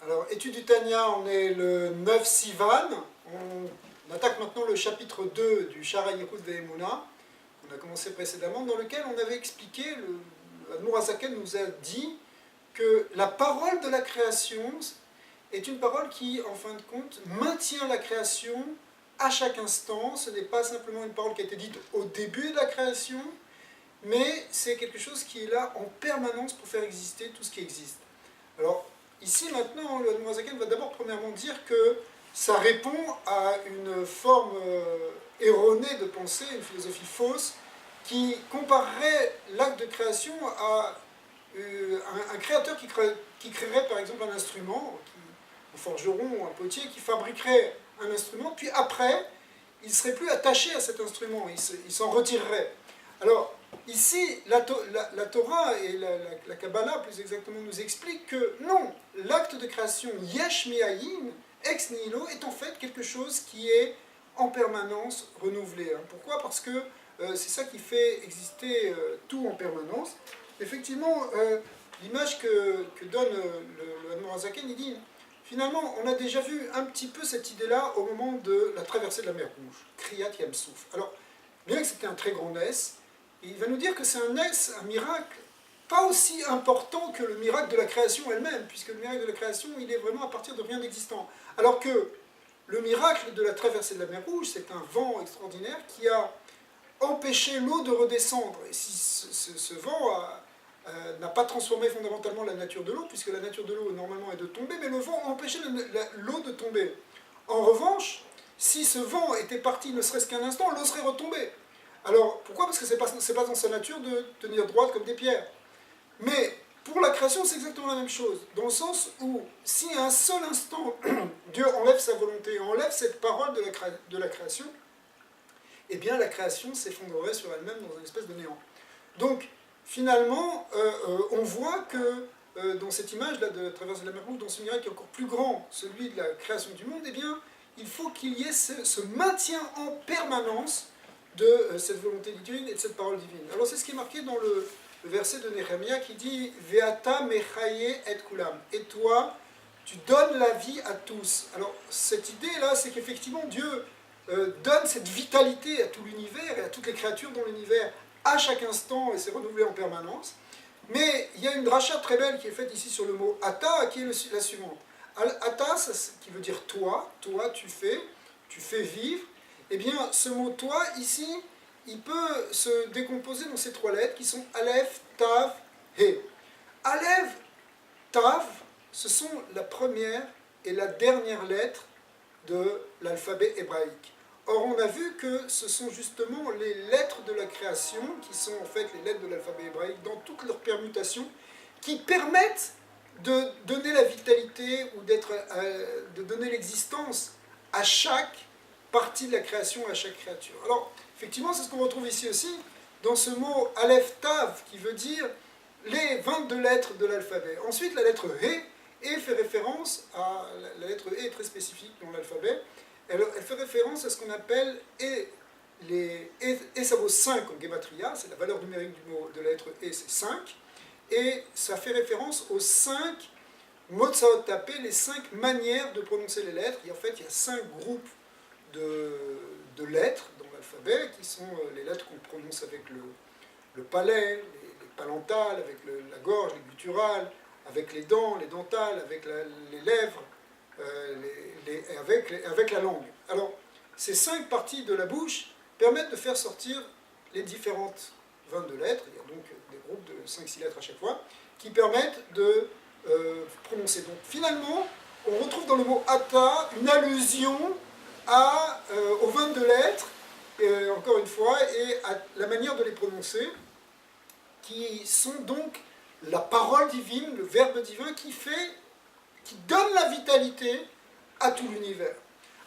Alors, étude du Tanya, on est le 9 Sivan. On attaque maintenant le chapitre 2 du Shara Yehud Ve'emuna, qu'on a commencé précédemment, dans lequel on avait expliqué, Admour Hazaken nous a dit que la parole de la création est une parole qui, en fin de compte, maintient la création à chaque instant. Ce n'est pas simplement une parole qui a été dite au début de la création, mais c'est quelque chose qui est là en permanence pour faire exister tout ce qui existe. Alors, ici, maintenant, le Admorazaken va d'abord, premièrement, dire que ça répond à une forme erronée de pensée, une philosophie fausse, qui comparerait l'acte de création à un créateur qui créerait, par exemple, un instrument, un forgeron ou un potier, qui fabriquerait un instrument, puis après, il ne serait plus attaché à cet instrument, il s'en retirerait. Alors, ici, la Torah et la Kabbalah, plus exactement, nous expliquent que non, l'acte de création, yesh mi'ayin, ex nihilo, est en fait quelque chose qui est en permanence renouvelé. Pourquoi? Parce que c'est ça qui fait exister tout en permanence. Effectivement, l'image que donne le Admor Hazaken, il dit, finalement, on a déjà vu un petit peu cette idée-là au moment de la traversée de la mer Rouge, Kriyat Yam Souf. Alors, bien que c'était un très grand Ness, il va nous dire que c'est un Ness, un miracle, pas aussi important que le miracle de la création elle-même, puisque le miracle de la création, il est vraiment à partir de rien d'existant. Alors que le miracle de la traversée de la mer Rouge, c'est un vent extraordinaire qui a empêché l'eau de redescendre. Et si ce vent n'a pas transformé fondamentalement la nature de l'eau, puisque la nature de l'eau normalement est de tomber, mais le vent a empêché l'eau de tomber. En revanche, si ce vent était parti ne serait-ce qu'un instant, l'eau serait retombée. Alors, pourquoi? Parce que ce n'est pas dans sa nature de tenir droite comme des pierres. Mais pour la création, c'est exactement la même chose, dans le sens où, si à un seul instant, Dieu enlève sa volonté, enlève cette parole de la création, eh bien la création s'effondrerait sur elle-même dans une espèce de néant. Donc, finalement, on voit que dans cette image-là de traverse de la mer Rouge, dans ce miracle qui est encore plus grand, celui de la création du monde, eh bien, il faut qu'il y ait ce maintien en permanence de cette volonté divine et de cette parole divine. Alors c'est ce qui est marqué dans le verset de Néhémia qui dit « Veata mechaye et kulam » et toi, tu donnes la vie à tous. Alors cette idée-là, c'est qu'effectivement Dieu donne cette vitalité à tout l'univers et à toutes les créatures dans l'univers à chaque instant, et c'est renouvelé en permanence. Mais il y a une dracha très belle qui est faite ici sur le mot « ata » qui est la suivante. « Ata » qui veut dire « toi »,« toi tu fais vivre ». Eh bien, ce mot « toi », ici, il peut se décomposer dans ces trois lettres qui sont Aleph, Tav, He. Aleph, Tav, ce sont la première et la dernière lettre de l'alphabet hébraïque. Or, on a vu que ce sont justement les lettres de la création, qui sont en fait les lettres de l'alphabet hébraïque, dans toutes leurs permutations, qui permettent de donner la vitalité ou de donner l'existence à chaque partie de la création, à chaque créature. Alors, effectivement, c'est ce qu'on retrouve ici aussi, dans ce mot Aleph Tav, qui veut dire les 22 lettres de l'alphabet. Ensuite, la lettre He, et fait référence à, la lettre E est très spécifique dans l'alphabet, elle fait référence à ce qu'on appelle et ça vaut 5 en Gematria, c'est la valeur numérique de la lettre E, c'est 5, et ça fait référence aux 5 Motsaot Tapé, les 5 manières de prononcer les lettres. Et en fait, il y a 5 groupes de lettres dans l'alphabet, qui sont les lettres qu'on prononce avec le palais, les palantales, avec la gorge, les gutturales, avec les dents, les dentales, avec les lèvres, avec la langue. Alors, ces 5 parties de la bouche permettent de faire sortir les différentes 22 lettres, il y a donc des groupes de 5-6 lettres à chaque fois, qui permettent de prononcer. Donc finalement, on retrouve dans le mot « ata » une allusion aux 22 lettres, encore une fois, et à la manière de les prononcer, qui sont donc la parole divine, le verbe divin qui donne la vitalité à tout l'univers.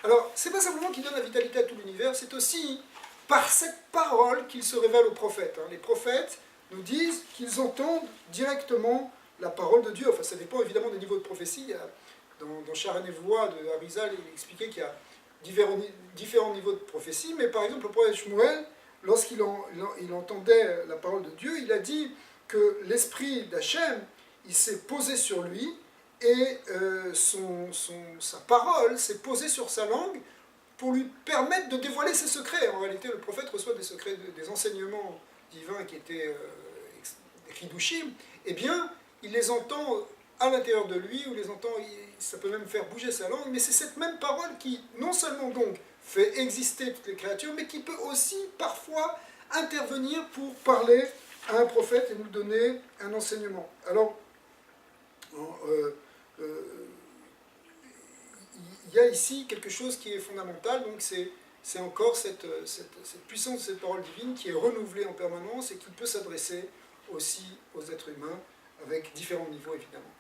Alors, c'est pas simplement qu'il donne la vitalité à tout l'univers, c'est aussi par cette parole qu'il se révèle aux prophètes. Les prophètes nous disent qu'ils entendent directement la parole de Dieu. Enfin, ça dépend évidemment des niveaux de prophétie. Dans Sharon et Voix de Arizal, il expliquait qu'il y a différents niveaux de prophétie, mais par exemple, le prophète Shmuel, lorsqu'il entendait la parole de Dieu, il a dit que l'esprit d'Hachem, il s'est posé sur lui, et sa parole s'est posée sur sa langue pour lui permettre de dévoiler ses secrets. En réalité, le prophète reçoit des secrets, des enseignements divins qui étaient des chidushim, eh bien, il les entend à l'intérieur de lui, ou les entend, ça peut même faire bouger sa langue, mais c'est cette même parole qui, non seulement donc, fait exister toutes les créatures, mais qui peut aussi, parfois, intervenir pour parler à un prophète et nous donner un enseignement. Alors, il y a ici quelque chose qui est fondamental, donc c'est encore cette puissance de cette parole divine qui est renouvelée en permanence et qui peut s'adresser aussi aux êtres humains avec différents niveaux évidemment.